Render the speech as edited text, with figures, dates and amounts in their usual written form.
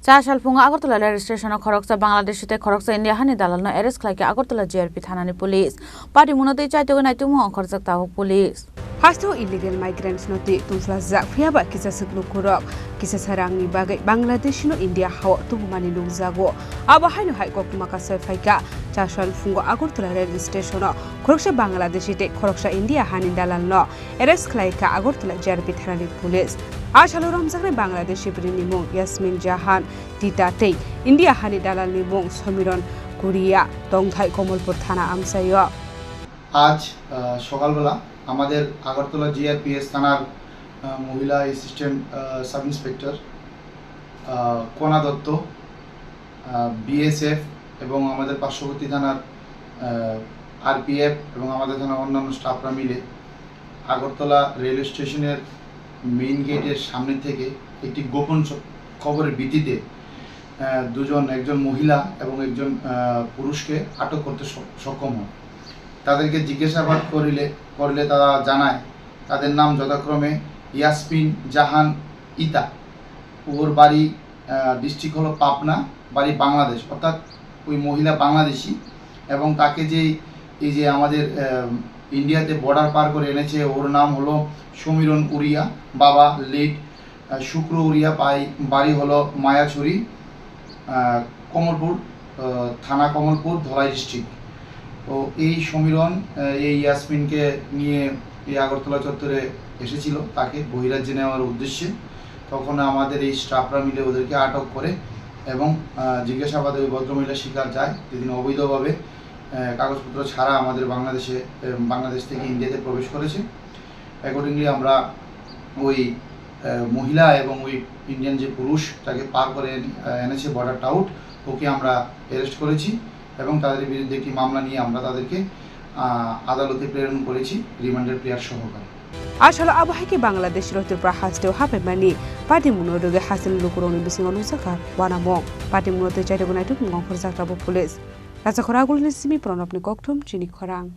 Chasal Phungo Agartala registration of Khoroksa Bangladeshi tei Khoroksa India Hani Dalalno arrest Khlaikha Agartala GRP Thanani police. Patimungno tei Chaitiogwi Naitukmungo Ongkhorjak Tabuk police. Hasto illegal migrants noti tumflazak phiaba kisa seklu Khorok kisa sarangni bagai Bangladeshi no India hawa tubumani lungzago aba haino haiko kumakasai faika Chasal Phungo Agartala registration of Khoroksa Bangladeshi tei Khoroksa India Hani Dalalno arrest Khlaikha Agartala GRP Thanani police. Ashalo Ramzakre Bangladeshi Brinimung Yasmin Jahan Tita Tei India Hani Dalalni Mung Somiron Korea Tongthai Komolpur Thana Amsayo আজ সকালবেলা আমাদের Agartala GRPS থানার মহিলা assistant sub inspector কোনা Dutta BSF এবং আমাদের পার্শ্ববর্তী থানার আরপিএফ এবং আমাদের থানার অন্যান্য স্টাফরা মিলে আগরতলা রেলওয়ে স্টেশনের মেইন গেটের সামনে থেকে একটি গোপন খবরের ভিত্তিতে একজন মহিলা এবং একজন পুরুষকে আটক করতে সক্ষম হয়। তাদেরকে জিজ্ঞাসাবাদ করলে তারা জানায় তাদের নাম যথাক্রমে ইয়াসমিন জাহান ইতা, ওর বাড়ি ডিস্ট্রিক্ট হলো পাবনা, বাড়ি বাংলাদেশ, অর্থাৎ ওই মহিলা বাংলাদেশি এবং তাকে এই যে আমাদের ইন্ডিয়াতে বর্ডার পার করে এনেছে ওর নাম হলো সমীরণ উড়িয়া, বাবা লেট শুক্র উড়িয়া, বাড়ি হলো মায়াছড়ি, কমলপুর থানা, কমলপুর, ধলাই ডিস্ট্রিক্ট। তো এই সমীরণ এই ইয়াসমিনকে নিয়ে এই আগরতলা চত্বরে এসেছিল তাকে বহিরাজ্যে নেওয়ার উদ্দেশ্যে। তখন আমাদের এই স্টাফরা মিলে ওদেরকে আটক করে এবং জিজ্ঞাসাবাদে ওই ভদ্রমহিলা স্বীকার যায় যে তিনি অবৈধভাবে কাগজপত্র ছাড়া আমাদের বাংলাদেশ থেকে ইন্ডিয়াতে প্রবেশ করেছে। অ্যাকর্ডিংলি আমরা ওই মহিলা এবং ওই ইন্ডিয়ান যে পুরুষ তাকে পার করে এনেছে বর্ডারটা আউট, ওকে আমরা অ্যারেস্ট করেছি এবং তাদের বিরুদ্ধে একটি মামলা নিয়ে আমরা তাদেরকে আদালতে প্রেরণ করেছি রিমান্ডের প্লেয়ার সহকারে। Ashalo abahiki Bangladeshi Tripura hasto hapemani Patimungno doge hasil lukuroni bisingon usaka wanamong Patimungno tei Chaitiogwi Naitukmungo Ongkhorjak Tabuk police. Rasa Khorang nisimi pronopni koktum Chini Khorang.